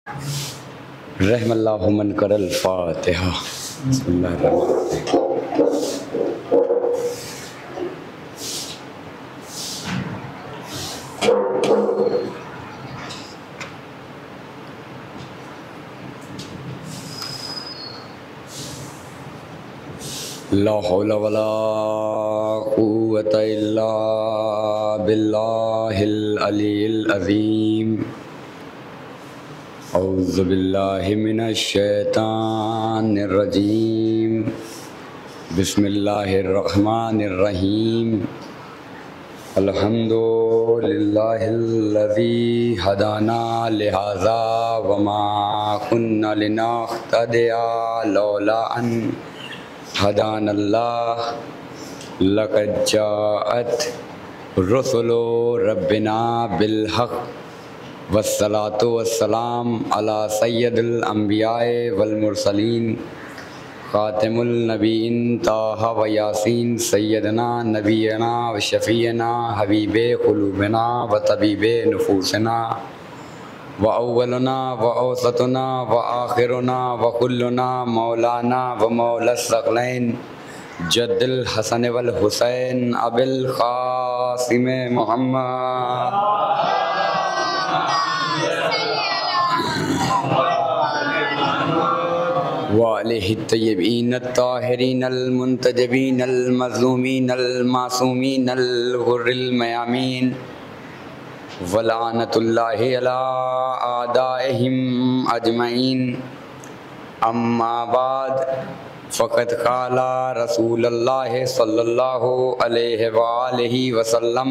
रहमल्लाहु मन करल फातिहा। बिस्मिल्लाहिर्रहमानिर्रहीम। ला हौला वला कुव्वता इल्ला बिल्लाहिल अलील अज़ीम। औज़ु बिल्लाहि मिनश शैतानिर रजीम। बिस्मिल्लाहिर रहमानिर रहीम। अल्हम्दुलिल्लाहिल्लज़ी हदाना लिहाज़ा वमा कुन्ना लिनहतदिया लौला अन हदानल्लाह। लक़द जाअत रुसुलु रब्बिना बिल हक़ वस्सलातु वस्सलाम अला सय्यदिल अंबियाए वल मुरसलीन ख़ातिमुल नबीयीन ताहा व यासीन सय्यदना नबीना व शफ़ीना हबीबे क़ुलूबिना व तबीबे नुफूसना व अव्वलुना व औसतुना व आखिरुना व कुल्लुना मौलाना व मौलस सकलैन जद्दिल हसन वल हुसैन अबिल क़ासिम मुहम्मद वालिहि तय्यबीन ताहिरीन मुंतजबीन मज़लूमीन मासूमीन गुर्रिल मयामीन वलानतुल्लाहि अला आदाइहिम अजमईन। अम्मा बाद फ़क़द क़ाला रसूलुल्लाहि सल्लल्लाहु अलैहि वआलिहि वसल्लम।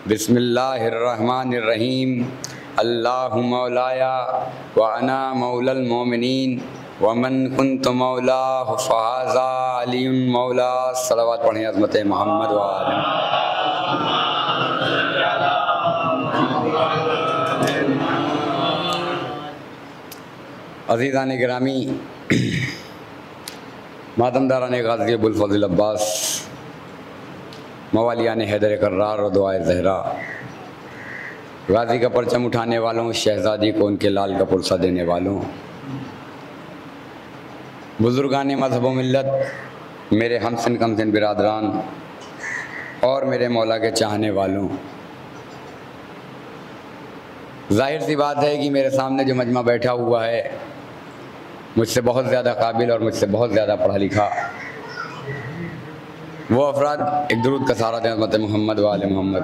बिस्मिल्लाहिर्रहमानिर्रहीम। अल्लाहु मौलाया व अना मौलल मोमिनीन व मन कुन्तु मौलाहु फ़हाज़ा अलीयुन मौला। सलावत पढ़ें अज़मत मोहम्मद व आले। अज़ीज़ान गिरामी, मातमदारान गाज़ी अबुल फ़ज़ल अब्बास, मवालियान हैदर कर्रार और दुआए ज़हरा, गाज़ी का परचम उठाने वालों, शहज़ादी को उनके लाल का पुरसा देने वालों, बुज़ुर्गान मज़हब व मिल्लत, मेरे हमसिन कमसिन बिरादरान और मेरे मौला के चाहने वालों, ज़ाहिर सी बात है कि मेरे सामने जो मजमा बैठा हुआ है मुझसे बहुत ज़्यादा काबिल और मुझसे बहुत ज़्यादा पढ़ा लिखा वो अफराद एक दुरूद का सहारा दें उम्मत मोहम्मद व आले मोहम्मद।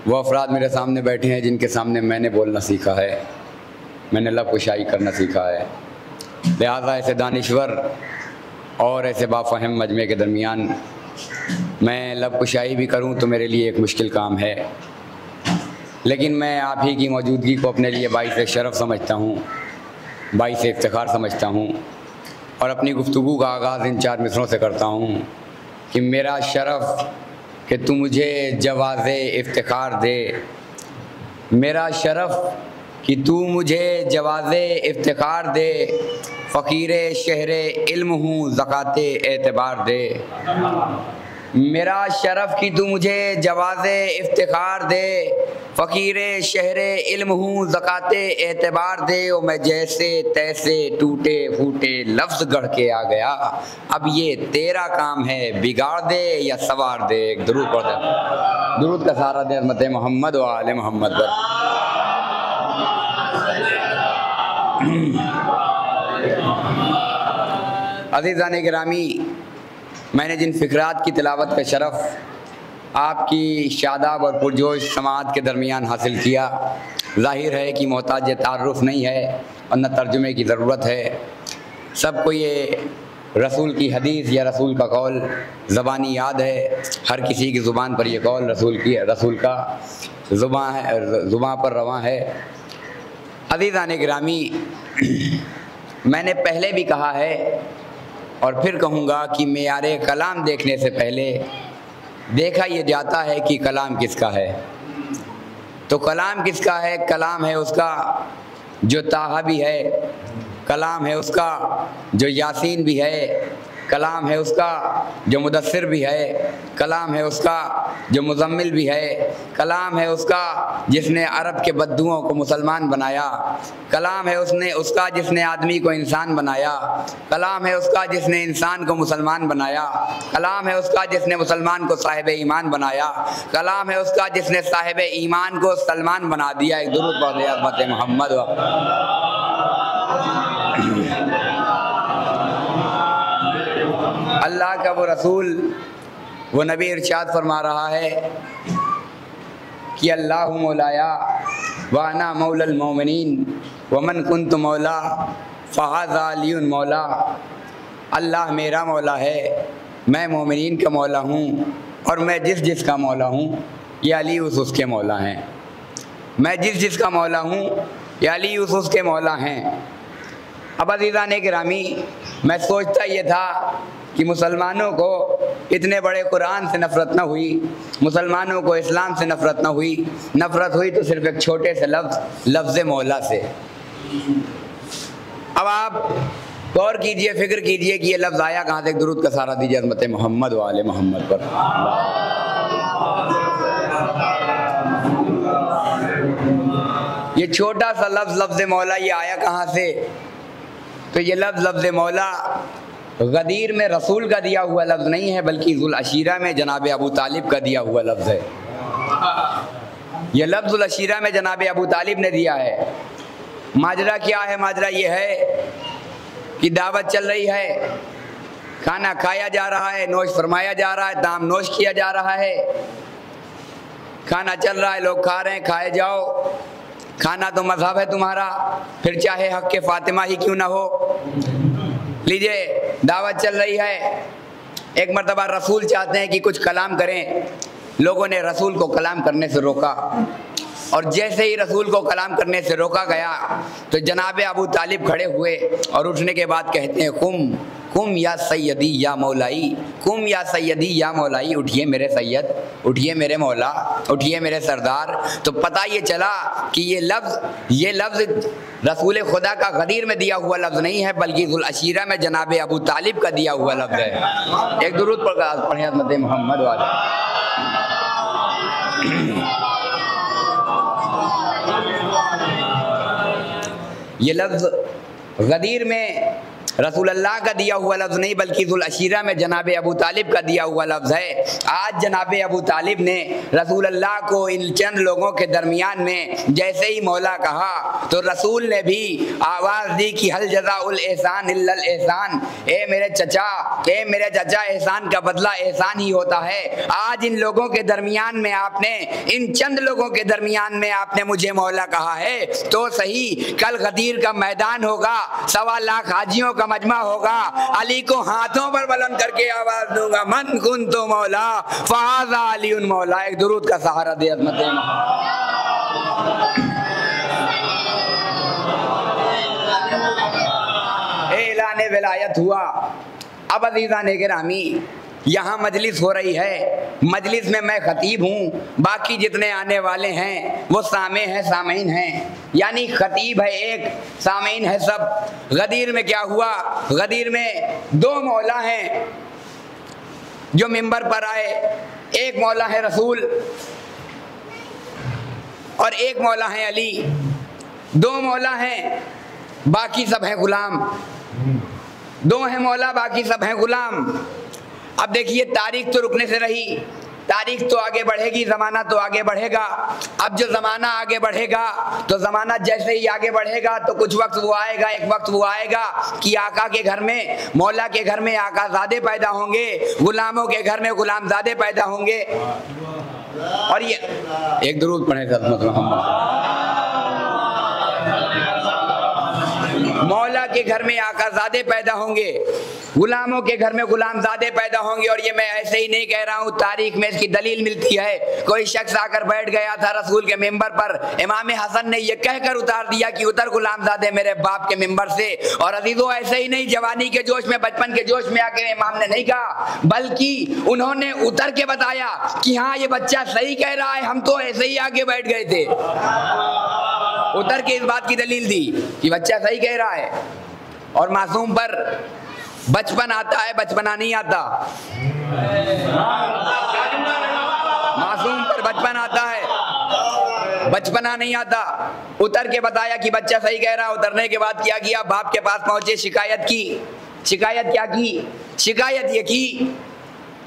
वो अफराद मेरे सामने बैठे हैं जिनके सामने मैंने बोलना सीखा है, मैंने लब कुशाई करना सीखा है। लिहाजा ऐसे दानिश्वर और ऐसे बाफ़हम मजमे के दरमियान मैं लब कुशाई भी करूं तो मेरे लिए एक मुश्किल काम है, लेकिन मैं आप ही की मौजूदगी को अपने लिए बाइस शरफ़ समझता हूँ, बाइस इफ्तिखार समझता हूँ और अपनी गुफ्तगू का आगाज़ इन चार मिसरों से करता हूँ कि मेरा शरफ़ कि तू मुझे जवाज़े इफ्तिखार दे, मेरा शरफ़ कि तू मुझे जवाज़े इफ्तिखार दे, फ़कीरे शहरे इल्म हूँ ज़काते एतबार दे। मेरा शरफ़ कि तू मुझे जवाज़े इफ्तिखार दे, फ़कीरे शहरे इल्म हूँ ज़काते एतबार दे। और मैं जैसे तैसे टूटे फूटे लफ्ज़ गढ़ के आ गया, अब ये तेरा काम है, बिगाड़ दे या सवार दे। एक दुरूद पढ़ दे, दुरूद का सहारा दे उम्मत मोहम्मद व आले मोहम्मद पर। अज़ीज़ान गिरामी, मैंने जिन फ़िक्रात की तिलावत का शरफ़ आपकी शादाब और पुरजोश समाअत के दरमियान हासिल किया, ज़ाहिर है कि मोहताज तारुफ़ नहीं है और न तर्जुमे की ज़रूरत है। सबको ये रसूल की हदीस या रसूल का कौल ज़बानी याद है, हर किसी की ज़ुबान पर यह कौल रसूल का ज़ुबान पर रवां है। अज़ीज़ान गिरामी, मैंने पहले भी कहा है और फिर कहूँगा कि मेयारे कलाम देखने से पहले देखा ये जाता है कि कलाम किसका है। तो कलाम किसका है? कलाम है उसका जो ताहा भी है, कलाम है उसका जो यासीन भी है, कलाम है उसका जो मुदस्सिर भी है, कलाम है उसका जो मुज़म्मिल भी है, कलाम है उसका जिसने अरब के बद्दुओं को मुसलमान बनाया, कलाम है उसका जिसने आदमी को इंसान बनाया, कलाम है उसका जिसने इंसान को मुसलमान बनाया, कलाम है उसका जिसने मुसलमान को साहिब ईमान बनाया, कलाम है उसका जिसने साहिब ईमान को सलमान बना दिया। एक दुरूद पढ़ लिया उम्मत मोहम्मद। अल्लाह का वो रसूल, वो नबी इरशाद फरमा रहा है कि अल्लाहु मौलाया व अना मौलल मोमिनीन व मन कुन्तु मौला फ़हाज़ा अलीयुन मौला। अल्लाह मेरा मौला है, मैं मोमिनीन का मौला हूँ, और मैं जिस का मौला हूँ ये अली उसके मौला हैं। मैं जिस का मौला हूँ ये अली उसके मौला हैं। अब अज़ीज़ान गिरामी, मैं सोचता ये था कि मुसलमानों को इतने बड़े कुरान से नफ़रत न हुई, मुसलमानों को इस्लाम से नफ़रत न हुई, नफ़रत हुई तो सिर्फ़ एक छोटे से लफ्ज़ मौला से। अब आप गौर कीजिए, फ़िक्र कीजिए कि ये लफ्ज़ आया कहाँ से। दुरूद का सहारा दीजिए उम्मत मोहम्मद व आले मोहम्मद पर। ये छोटा सा लफ्ज़ मौला ये आया कहाँ से? तो ये लफ्ज़ मौला गदीर में रसूल का दिया हुआ लफ्ज़ नहीं है, बल्कि ज़ुल अशीरा में जनाब अबू तालिब का दिया हुआ लफ्ज़ है। ये लफ्ज़ ज़ुल अशीरा में जनाब अबू तालिब ने दिया है। माजरा क्या है? माजरा ये है कि दावत चल रही है, खाना खाया जा रहा है, नोश फरमाया जा रहा है, दाम नोश किया जा रहा है, खाना चल रहा है, लोग खा रहे हैं, खाए जाओ, खाना तो मज़हब है तुम्हारा, फिर चाहे हक़ के फ़ातिमा ही क्यों ना हो। लीजिए, दावत चल रही है, एक मरतबा रसूल चाहते हैं कि कुछ कलाम करें, लोगों ने रसूल को कलाम करने से रोका, और जैसे ही रसूल को कलाम करने से रोका गया तो जनाब अबू तालिब खड़े हुए और उठने के बाद कहते हैं, कुम कुम या सैयदी या मौलाई, कुम या सैयदी या मौलाई, उठिए मेरे सैयद, उठिए मेरे मौला, उठिए मेरे सरदार। तो पता ये चला कि ये लफ्ज़ रसूल खुदा का गदीर में दिया हुआ लफ्ज़ नहीं है, बल्कि ज़ुल अशीरा में जनाब अबू तालिब का दिया हुआ लफ्ज़ है। एक दुरूद पढ़ें उम्मत मोहम्मद वाले। ये लफ्ज़ गदीर में रसूल अल्लाह का दिया हुआ लफ्ज़ नहीं, बल्कि ज़ुल अशीरा में जनाब अबू तालिब का दिया हुआ लफ्ज़ है। आज जनाब अबू तालिब ने रसूल अल्लाह को इन चंद लोगों के दरमियान में जैसे ही मौला कहा तो रसूल ने भी आवाज़ दी कि हल जज़ाउल एहसान इल्लल एहसान, ए मेरे चचा, एहसान का बदला एहसान ही होता है। आज इन लोगों के दरमियान में आपने, इन चंद लोगों के दरमियान में आपने मुझे मौला कहा है तो सही, कल गदीर का मैदान होगा, 1.25 लाख हाजियों का मजमा होगा, अली को हाथों पर बुलंद करके आवाज दूंगा, मन कुन्तु मौला फ़हाज़ा अलीयुन मौला। एक दुरूद का सहारा दे अज़मत। ऐलान विलायत हुआ। अब अज़ीज़ान गिरामी, यहाँ मजलिस हो रही है, मजलिस में मैं खतीब हूँ, बाकी जितने आने वाले हैं वो सामीन हैं, यानी खतीब है एक, सामीन है सब। गदीर में क्या हुआ? गदीर में 2 मौला हैं जो मिंबर पर आए, एक मौला है रसूल और एक मौला है अली। 2 मौला हैं, बाकी सब हैं गुलाम। 2 हैं मौला, बाकी सब हैं गुलाम। अब देखिए, तारीख तो रुकने से रही, तारीख तो आगे बढ़ेगी, ज़माना तो आगे बढ़ेगा। अब जो ज़माना आगे बढ़ेगा तो ज़माना जैसे ही आगे बढ़ेगा तो कुछ वक्त वो आएगा, एक वक्त वो आएगा कि आका के घर में, मौला के घर में आकाज़ादे पैदा होंगे, गुलामों के घर में गुलामज़ादे पैदा होंगे। और ये एक दुरूद पढ़े मौला के घर में आकाज़ादे पैदा होंगे, गुलामों के घर में गुलामज़ादे पैदा होंगे। और ये मैं ऐसे ही नहीं कह रहा हूँ, तारीख में इसकी दलील मिलती है। कोई शख्स आकर बैठ गया था रसूल के मिंबर पर, इमाम हसन ने ये कहकर उतार दिया कि उतर गुलामज़ादे मेरे बाप के मिंबर से। और अजीजों, ऐसे ही नहीं जवानी के जोश में, बचपन के जोश में आके इमाम ने नहीं कहा, बल्कि उन्होंने उतर के बताया कि हाँ ये बच्चा सही कह रहा है, हम तो ऐसे ही आगे बैठ गए थे। उतर के इस बात की दलील दी कि बच्चा सही कह रहा है। और मासूम पर बचपन आता है, बचपना नहीं आता। मासूम पर बचपन आता है, बचपना नहीं आता। उतर के बताया कि बच्चा सही कह रहा। उतरने के बाद क्या किया, बाप के पास पहुंचे, शिकायत की। शिकायत क्या की? शिकायत ये की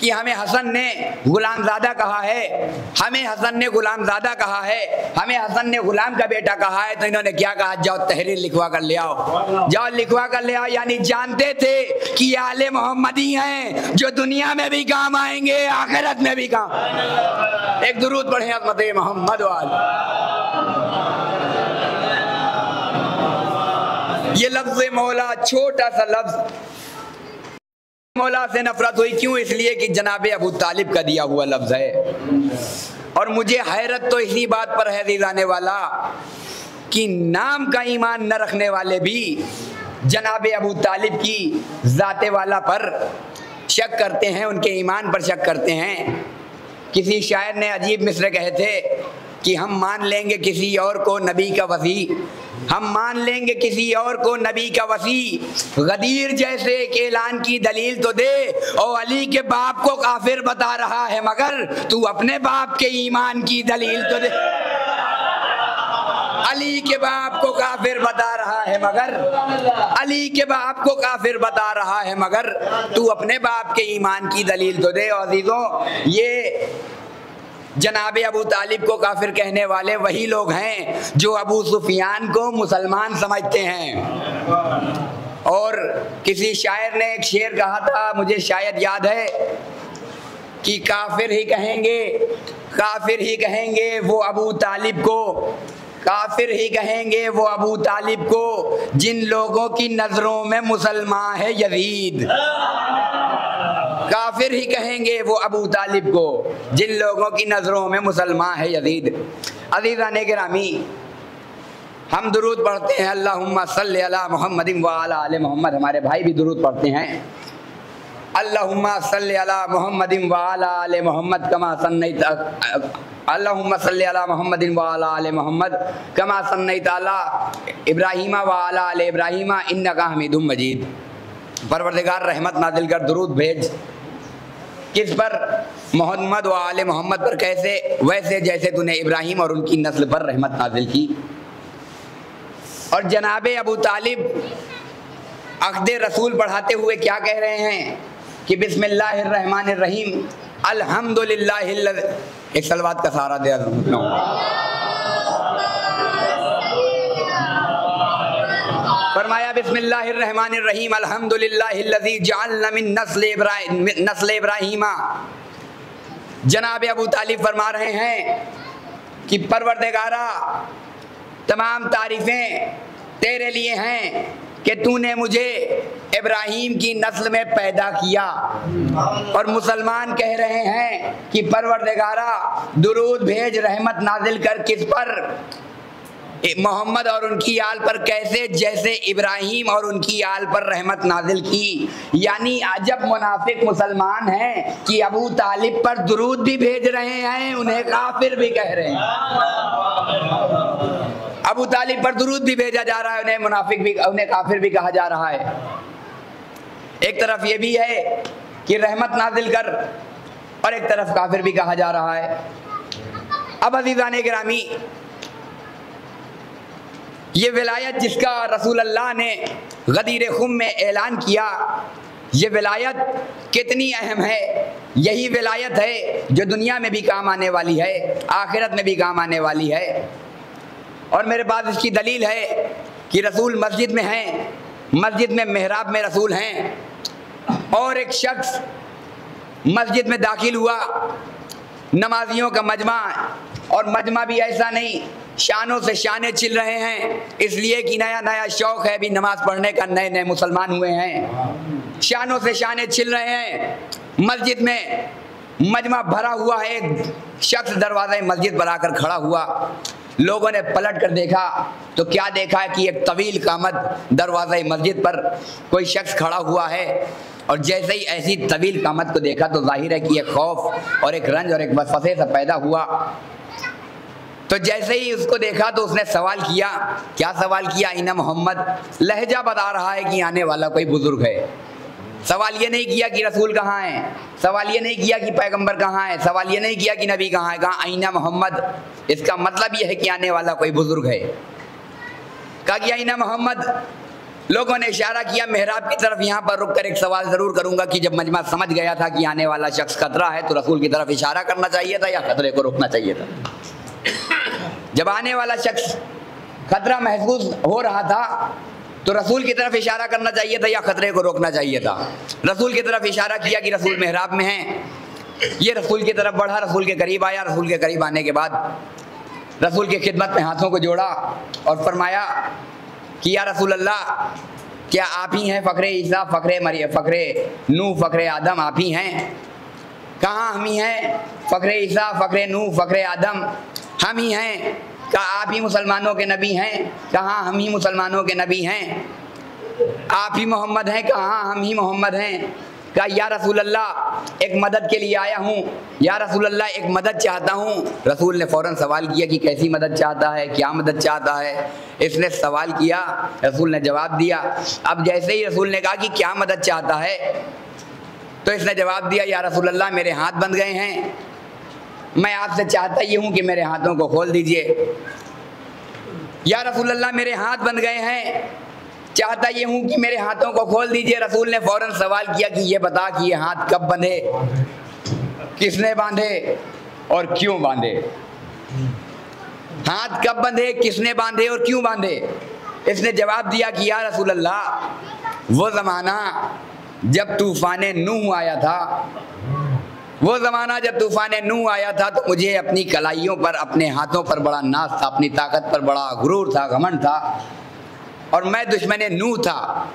कि हमें हसन ने गुलामजादा कहा है, हमें हसन ने गुलामजादा कहा है, हमें हसन ने गुलाम का बेटा कहा है। तो इन्होंने क्या कहा, जाओ तहरीर लिखवा कर ले आओ, जाओ लिखवा कर ले आओ। यानी जानते थे कि ये आले मोहम्मदी हैं जो दुनिया में भी काम आएंगे, आखिरत में भी काम। एक दुरूद पढ़े अज़मत मोहम्मद वाल। ये लफ्ज़ मौला, छोटा सा लफ्ज़, मौला से नफरत हुई क्यों? इसलिए कि जनाबे अबू तालिब का दिया हुआ लफ्ज़ है। और मुझे हैरत तो इसी बात पर है दीवाने वाला कि नाम का ईमान न रखने वाले भी जनाबे अबू तालिब की ज़ाते वाला पर शक करते हैं, उनके ईमान पर शक करते हैं। किसी शायर ने अजीब मिसरे कहे थे कि हम मान लेंगे किसी और को नबी का वसी, हम मान लेंगे किसी और को नबी का वसी। गदीर जैसे एक ऐलान की दलील तो दे। और अली के बाप को काफिर बता रहा है, मगर तू अपने बाप के ईमान की दलील तो दे। अली के बाप को काफिर बता रहा है, मगर अली के बाप को काफिर बता रहा है, मगर तू अपने बाप के ईमान की दलील तो दे। और अजीजों, ये जनाबे अबू तालिब को काफिर कहने वाले वही लोग हैं जो अबू सुफियान को मुसलमान समझते हैं। और किसी शायर ने एक शेर कहा था, मुझे शायद याद है, कि काफिर ही कहेंगे, काफिर ही कहेंगे वो अबू तालिब को, काफिर ही कहेंगे वो अबू तालिब को जिन लोगों की नजरों में मुसलमान है यजीद। काफिर ही कहेंगे वो अबू तालिब को जिन लोगों की नजरों में मुसलमान है यजीद। अज़ीज़ाने गिरामी, हम दुरूद पढ़ते हैं, अल्लाहुम्मा सल्ली अला मुहम्मदिन व अला आले मोहम्मद। हमारे भाई भी दुरूद पढ़ते हैं, अल्लाहुम्मा सल्ली अला मुहम्मदिन व अला आले मोहम्मद कमा सन्नैत, अल्लाहुम्मा सल्ली अला मुहम्मदिन व अला आले मोहम्मद कमा सन्नैत अला इब्राहीम व अला आले इब्राहीम इन्नका हमीदुम मजीद। परवरदिगार रहमत नाजिल कर, दुरूद भेज। किस पर? मोहम्मद व आले मोहम्मद पर। कैसे? वैसे जैसे तूने इब्राहिम और उनकी नस्ल पर रहमत नाजिल की। और जनाबे अबू तालिब अक़दे रसूल पढ़ाते हुए क्या कह रहे हैं कि बिस्मिल्लाहिर्रहमानिर्रहीम अल्हम्दुलिल्लाहिल्लज़ी, एक सलवात का सहारा दे। फरमाया बिस्मिल्लाहिर्रहमानिर्रहीम अल्हम्दुलिल्लाहिल्लज़ी जअलना मिन नस्ल इब्राहीम। जनाब अबू तालिब फरमा रहे हैं कि परवरदिगारा, तमाम तारीफ़ें तेरे लिए हैं कि तूने मुझे इब्राहीम की नस्ल में पैदा किया। और मुसलमान कह रहे हैं कि परवरदिगारा दुरूद भेज, रहमत नाजिल कर। किस पर? मोहम्मद और उनकी आल पर। कैसे? जैसे इब्राहीम और उनकी आल पर रहमत नाजिल की। यानी अजब मुनाफिक मुसलमान हैं कि अबू तालिब पर दुरूद भी भेज रहे हैं, उन्हें काफिर भी कह रहे हैं। अबू तालिब पर दुरूद भी भेजा जा रहा है, उन्हें मुनाफिक भी, उन्हें काफिर भी कहा जा रहा है। एक तरफ ये भी है कि रहमत नाजिल कर, और एक तरफ काफिर भी कहा जा रहा है। अब अज़ीज़ाने गिरामी, ये विलायत जिसका रसूल अल्लाह ने गदीर खुम में ऐलान किया, ये विलायत कितनी अहम है। यही विलायत है जो दुनिया में भी काम आने वाली है, आखिरत में भी काम आने वाली है। और मेरे पास इसकी दलील है कि रसूल मस्जिद में हैं, मस्जिद में मेहराब में रसूल हैं, और एक शख्स मस्जिद में दाखिल हुआ, नमाजियों का मजमा, और मजमा भी ऐसा नहीं, शानों से शाने चिल रहे हैं, इसलिए कि नया नया शौक़ है, भी नमाज पढ़ने का, नए नए मुसलमान हुए हैं, शानों से शाने चिल रहे हैं। मस्जिद में मजमा भरा हुआ है, एक शख्स दरवाज़े मस्जिद पर आकर खड़ा हुआ। लोगों ने पलट कर देखा तो क्या देखा कि एक तवील कामत दरवाज़े मस्जिद पर कोई शख्स खड़ा हुआ है। और जैसे ही ऐसी तवील कामत को देखा तो जाहिर है कि एक खौफ और एक रंज और एक वसवसे सा पैदा हुआ। तो जैसे ही उसको देखा तो उसने सवाल किया। क्या सवाल किया? इना मोहम्मद, लहजा बता रहा है कि आने वाला कोई बुजुर्ग है। सवाल ये नहीं किया कि रसूल कहाँ है, सवाल ये नहीं किया कि पैगंबर कहाँ है, सवाल ये नहीं किया कि नबी कहाँ है, कहा आईना मोहम्मद। इसका मतलब ये है कि आने वाला कोई बुजुर्ग है। कहा कि आईना मोहम्मद। लोगों ने इशारा किया मेहराब की तरफ। यहाँ पर रुक कर एक सवाल जरूर करूंगा कि जब मजमा समझ गया था कि आने वाला शख्स खतरा है तो रसूल की तरफ इशारा करना चाहिए था या खतरे को रोकना चाहिए था? जब आने वाला शख्स खतरा महसूस हो रहा था तो रसूल की तरफ इशारा करना चाहिए था या खतरे को रोकना चाहिए था? रसूल की तरफ इशारा किया कि रसूल मेहराब में हैं। ये रसूल की तरफ बढ़ा, रसूल के करीब आया। रसूल के करीब आने के बाद रसूल की खिदमत में हाथों को जोड़ा और फरमाया कि या रसूल अल्लाह, क्या आप ही हैं फ़ख्रे ईसा, फ़ख्रे मरियम, फ़ख्रे नूह, फ़ख्रे आदम आप ही हैं? कहाँ हम ही हैं? फ़ख्रे ईसा, फ़ख्रे नूह, फ़ख्रे आदम हम ही हैं। कहा आप ही मुसलमानों के नबी हैं? कहाँ हम ही मुसलमानों के नबी हैं। आप ही मोहम्मद हैं? कहाँ हम ही मोहम्मद हैं। कहा या रसूल अल्लाह, एक मदद के लिए आया हूँ, या रसूल अल्लाह एक मदद चाहता हूँ। रसूल ने फ़ौरन सवाल किया कि कैसी मदद चाहता है, क्या मदद चाहता है। इसने सवाल किया, रसूल ने जवाब दिया। अब जैसे ही रसूल ने कहा कि क्या मदद चाहता है तो इसने जवाब दिया या रसूल अल्लाह मेरे हाथ बंध गए हैं, मैं आपसे चाहता ये हूँ कि मेरे हाथों को खोल दीजिए। या रसूल अल्लाह मेरे हाथ बंध गए हैं, चाहता ये हूँ कि मेरे हाथों को खोल दीजिए। रसूल ने फौरन सवाल किया कि ये बता कि ये हाथ कब बंधे, किसने बांधे और क्यों बांधे। हाथ कब बंधे, किसने बांधे और क्यों बांधे। इसने जवाब दिया कि या रसूल अल्लाह, वो ज़माना जब तूफ़ान नूह आया था, वो ज़माना जब तूफ़ान नूह आया था तो मुझे अपनी कलाइयों पर, अपने हाथों पर बड़ा नाज था, अपनी ताकत पर बड़ा गुरूर था, घमंड था, और मैं दुश्मन नूह था।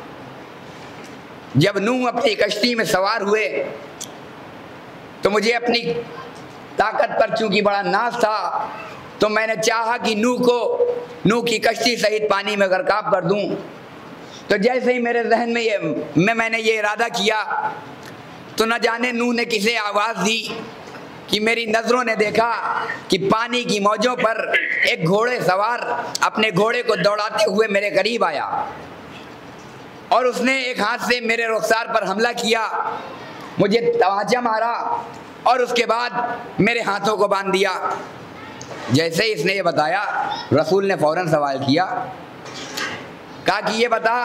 जब नूह अपनी कश्ती में सवार हुए तो मुझे अपनी ताकत पर चूंकि बड़ा नाज था तो मैंने चाहा कि नूह की कश्ती सहित पानी में गरकाब कर दूं। तो जैसे ही मेरे जहन में मैंने ये इरादा किया तो न जाने नूह ने किसे आवाज़ दी कि मेरी नज़रों ने देखा कि पानी की मौजों पर एक घोड़े सवार अपने घोड़े को दौड़ाते हुए मेरे करीब आया और उसने एक हाथ से मेरे रुखसार पर हमला किया, मुझे तवाचा मारा और उसके बाद मेरे हाथों को बांध दिया। जैसे ही इसने ये बताया, रसूल ने फ़ौरन सवाल किया, कहा कि ये बता,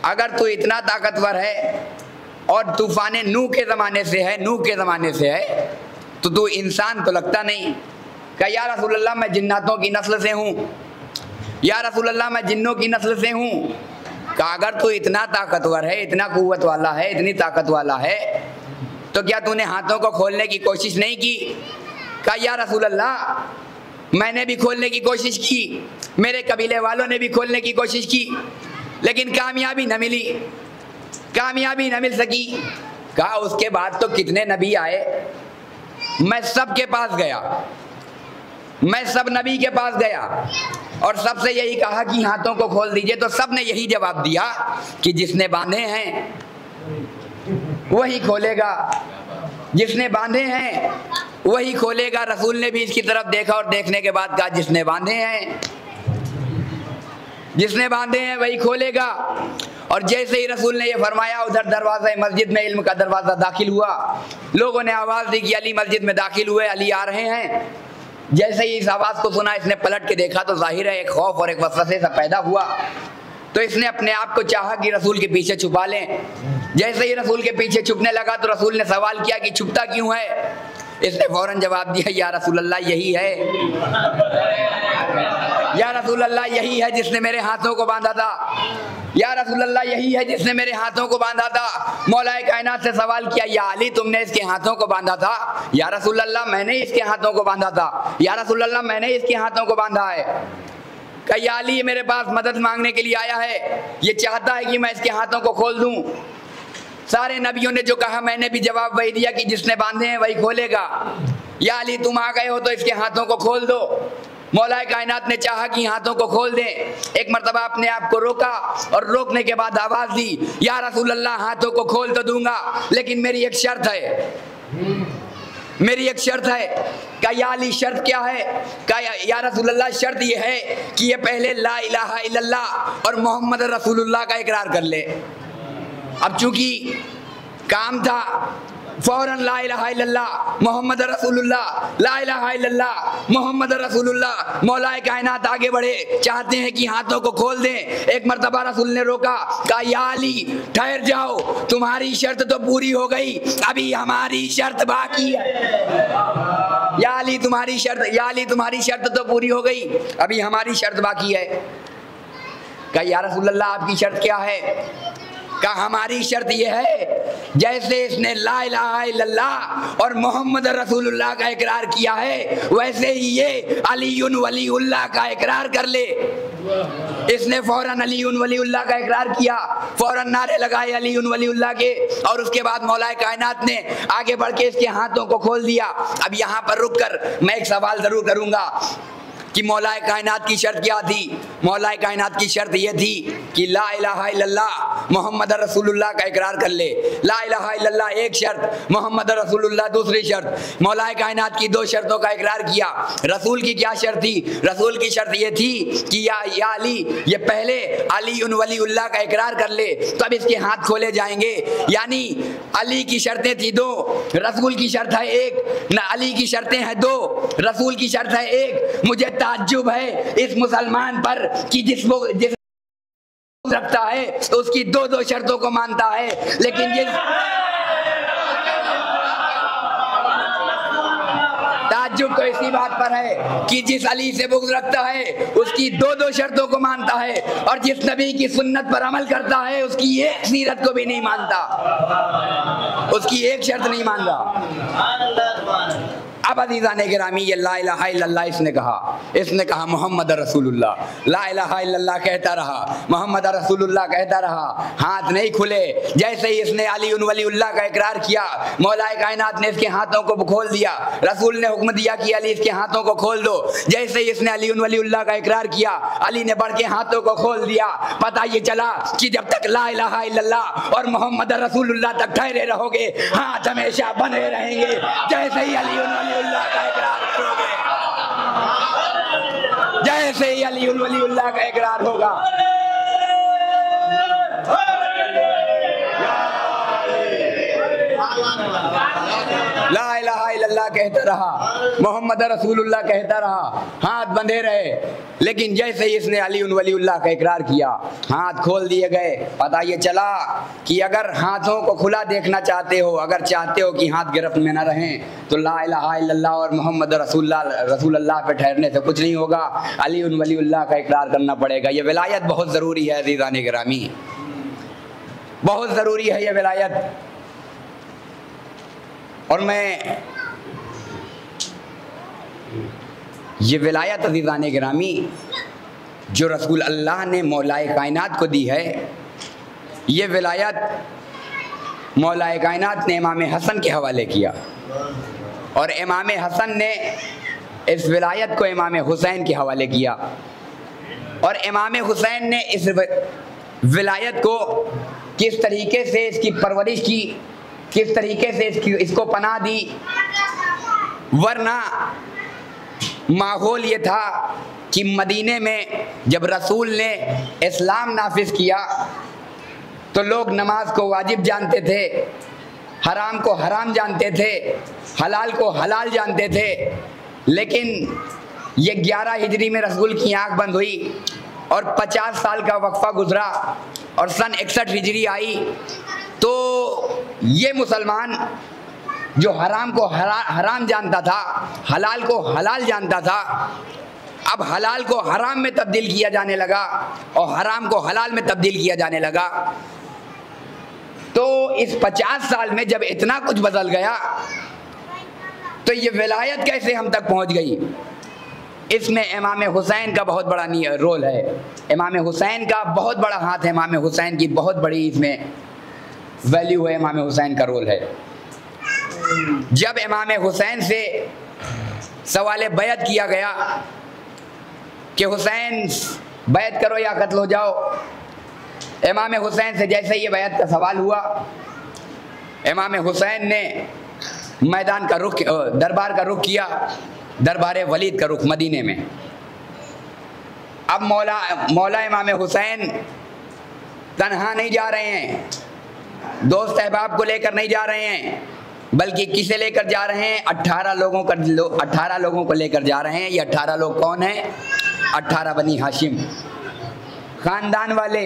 अगर तू इतना ताकतवर है और तूफ़ान नूह के ज़माने से है तो तू इंसान तो लगता नहीं। कहा या रसूल अल्लाह, मैं जिन्नातों की नस्ल से हूँ। या रसूल अल्लाह, मैं जिन्नों की नस्ल से हूँ। कहा अगर तू इतना ताकतवर है, इतना कुव्वत वाला है, इतनी ताकत वाला है, तो क्या तूने हाथों को खोलने की कोशिश नहीं की। कहा या रसूल अल्लाह, मैंने भी खोलने की कोशिश की, मेरे कबीले वालों ने भी खोलने की कोशिश की, लेकिन कामयाबी न मिली, कामयाबी न मिल सकी। कहा उसके बाद तो कितने नबी आए, मैं सब के पास गया, मैं सब नबी के पास गया और सबसे यही कहा कि हाथों को खोल दीजिए, तो सब ने यही जवाब दिया कि जिसने बांधे हैं वही खोलेगा, जिसने बांधे हैं वही खोलेगा। रसूल ने भी इसकी तरफ देखा और देखने के बाद कहा जिसने बांधे हैं, जिसने बांधे हैं वही खोलेगा। और जैसे ही रसूल ने ये फरमाया, उधर दरवाज़ा मस्जिद में इल्म का दरवाज़ा दाखिल हुआ। लोगों ने आवाज़ दी कि अली मस्जिद में दाखिल हुए, अली आ रहे हैं। जैसे ही इस आवाज़ को सुना, इसने पलट के देखा तो जाहिर है एक खौफ और एक वसवसे सा पैदा हुआ। तो इसने अपने आप को चाहा कि रसूल के पीछे छुपा लें। जैसे ही रसूल के पीछे छुपने लगा तो रसूल ने सवाल किया कि छुपता क्यों है। इसने फौरन जवाब दिया या रसूल अल्लाह, यही है, या रसूल अल्लाह, यही है जिसने मेरे हाथों को बांधा था। या रसूल अल्लाह, यही है जिसने मेरे हाथों को बांधा था। मौलाए कायनात से सवाल किया, या अली, तुमने इसके हाथों को बांधा था। या रसूल अल्लाह, मैंने इसके हाथों को बांधा था। या रसूल अल्लाह, मैंने इसके हाथों को बांधा है। कहा या अली, ये मेरे पास मदद मांगने के लिए आया है, ये चाहता है कि मैं इसके हाथों को खोल दूं। सारे नबियों ने जो कहा मैंने भी जवाब वही दिया कि जिसने बांधे हैं वही खोलेगा। या अली, तुम आ गए हो तो इसके हाथों को खोल दो। मौलाए कायनात ने चाहा कि हाथों को खोल दें। एक मर्तबा अपने आप को रोका और रोकने के बाद आवाज़ दी, या रसूल अल्लाह, हाथों को खोल तो दूंगा, लेकिन मेरी एक शर्त है, मेरी एक शर्त है। क्या या अली, शर्त क्या है। क्या या रसूल अल्लाह, शर्त ये है कि ये पहले ला इलाहा इल्लल्लाह और मोहम्मद रसूलुल्लाह का इकरार कर ले। अब चूंकि काम था फौरन ला इलाहा इल्लल्लाह मोहम्मद रसूलुल्लाह, ला इलाहा इल्लल्लाह मोहम्मद रसूलुल्लाह। मौलाए कायनात आगे बढ़े, चाहते हैं कि हाथों को खोल दें। एक मर्तबा रसूल ने रोका, कहा या अली ठहर जाओ, तुम्हारी शर्त तो पूरी हो गई, अभी हमारी शर्त बाकी है। या अली तुम्हारी शर्त, या अली तुम्हारी शर्त तो पूरी हो गई, अभी हमारी शर्त बाकी है। कहा या रसूलल्लाह आपकी शर्त क्या है? कहा हमारी शर्त यह है, जैसे इसने ला इलाहा इल्लल्लाह और मोहम्मद रसूलुल्लाह का इकरार किया है, वैसे ही ये अलीउन वलीउल्लाह का इकरार कर ले। इसने फौरन अलीउन वलीउल्लाह का इकरार किया, फौरन नारे लगाए अलीउन वलीउल्लाह के, और उसके बाद मौलाए कायनात ने आगे बढ़ के इसके हाथों को खोल दिया। अब यहाँ पर रुक कर मैं एक सवाल जरूर करूंगा कि मौलाए कायनात की शर्त क्या थी? मौलाए कायनात की शर्त यह थी कि ला इलाहा इल्लल्लाह मोहम्मद रसूलुल्लाह का इकरार कर ले। ला इलाहा इल्लल्लाह एक शर्त, मोहम्मद रसूलुल्लाह दूसरी शर्त। मौलाए कायनात की दो शर्तों का इकरार किया। रसूल की क्या शर्त थी? रसूल की शर्त यह थी कि या अली, ये पहले अली उन वलीउल्लाह का इकरार कर ले, तब इसके हाथ खोले जाएंगे। यानी अली की शर्तें थी दो, रसूल की शर्त है एक। न अली की शर्तें हैं दो, रसूल की शर्त है एक। मुझे ताज्जुब है इस मुसलमान पर कि जिस रखता है तो उसकी दो दो शर्तों को मानता है, लेकिन जिस ताज्जुब तो इसी बात पर है कि जिस अली से बुग़्ज़ रखता है उसकी दो दो शर्तों को मानता है, और जिस नबी की सुन्नत पर अमल करता है उसकी एक सीरत को भी नहीं मानता, उसकी एक शर्त नहीं मानता। अब अज़ीज़ाने गिरामी ये ला इलाहा इल्लल्लाह इसने कहा मोहम्मद रसूलुल्लाह, ला इलाहा इल्लल्लाह कहता रहा, मोहम्मद रसूलुल्लाह कहता रहा, हाथ नहीं खुले। जैसे ही इसने अली उन वलीउल्लाह का इकरार किया, मौलाए कायनात ने इसके हाथों को खोल दिया। रसूल ने हुक्म दिया कि अली इसके हाथों को खोल दो। जैसे ही इसने अली उन वलीउल्लाह का इकरार किया, अली ने बढ़ के हाथों को खोल दिया। पता ये चला कि जब तक ला इलाहा इल्लल्लाह और मोहम्मद रसूलुल्लाह तक ठहरे रहोगे, हाथ हमेशा बने रहेंगे। जैसे ही अली उन वलीउल्लाह का इकरार करोगे, जैसे ही अली उन वलीउल्लाह का इकरार होगा, ला इलाहा इल्लल्लाह कहता रहा, मोहम्मद रसूलुल्लाह कहता रहा, हाथ बंधे रहे। लेकिन जैसे ही इसने अली उन वलीउल्लाह का इकरार किया, हाथ खोल दिए गए। पता ये चला कि अगर हाथों को खुला देखना चाहते हो, अगर चाहते हो कि हाथ गिरफ्त में न रहें, तो ला इलाहा इल्लल्लाह और मोहम्मद रसूलुल्लाह पे ठहरने से कुछ नहीं होगा, अली उन वलीउल्लाह का इकरार करना पड़ेगा। ये विलायत बहुत ज़रूरी है अज़ीज़ाने गिरामी, बहुत ज़रूरी है ये विलायत। और मैं ये विलायत अज़ीज़ाने गिरामी जो रसूल अल्लाह ने मौलाए कायनात को दी है, ये विलायत मौलाए कायनात ने इमाम हसन के हवाले किया, और इमाम हसन ने इस विलायत को इमाम हुसैन के हवाले किया, और इमाम हुसैन ने इस विलायत को किस तरीके से इसकी परवरिश की, किस तरीके से इसको पनाह दी। वरना माहौल ये था कि मदीने में जब रसूल ने इस्लाम नाफिज किया तो लोग नमाज को वाजिब जानते थे, हराम को हराम जानते थे, हलाल को हलाल जानते थे। लेकिन ये 11 हिजरी में रसूल की आंख बंद हुई और 50 साल का वक्फा गुजरा और सन 61 हिजरी आई, तो ये मुसलमान जो हराम को हराम जानता था, हलाल को हलाल जानता था, अब हलाल को हराम में तब्दील किया जाने लगा और हराम को हलाल में तब्दील किया जाने लगा। तो इस 50 साल में जब इतना कुछ बदल गया, तो ये विलायत कैसे हम तक पहुंच गई? इसमें इमाम हुसैन का बहुत बड़ा रोल है, इमाम हुसैन का बहुत बड़ा हाथ है, इमाम हुसैन की बहुत बड़ी इसमें वैल्यू है, इमाम हुसैन का रोल है। जब इमाम हुसैन से सवाल बैत किया गया कि हुसैन बैत करो या कत्ल हो जाओ, इमाम हुसैन से जैसे ये बैत का सवाल हुआ, इमाम हुसैन ने मैदान का रुख, दरबार का रुख किया, दरबार वलीद का रुख मदीने में। अब मौला इमाम हुसैन तन्हा नहीं जा रहे हैं, दोस्त अहबाब को लेकर नहीं जा रहे हैं, बल्कि किसे लेकर जा रहे हैं? 18 लोगों को लेकर जा रहे हैं। ये 18 लोग कौन हैं? 18 बनी हाशिम खानदान वाले।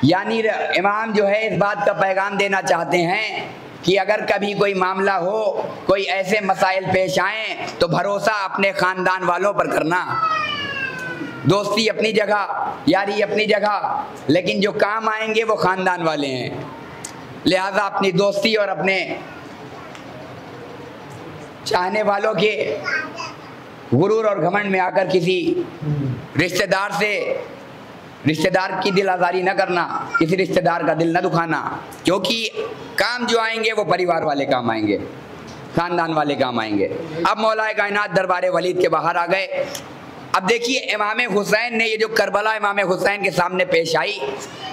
यानी इमाम जो है इस बात का पैगाम देना चाहते हैं कि अगर कभी कोई मामला हो, कोई ऐसे मसाइल पेश आए, तो भरोसा अपने ख़ानदान वालों पर करना। दोस्ती अपनी जगह, यारी अपनी जगह, लेकिन जो काम आएंगे वो ख़ानदान वाले हैं। लिहाजा अपनी दोस्ती और अपने चाहने वालों के गुरूर और घमंड में आकर किसी रिश्तेदार की दिल आज़ारी न करना, किसी रिश्तेदार का दिल न दुखाना, क्योंकि काम जो आएंगे वो परिवार वाले काम आएंगे, ख़ानदान वाले काम आएंगे। अब मौलाए कायनात दरबार वलीद के बाहर आ गए। अब देखिए इमाम हुसैन ने, ये जो करबला इमाम हुसैन के सामने पेश आई,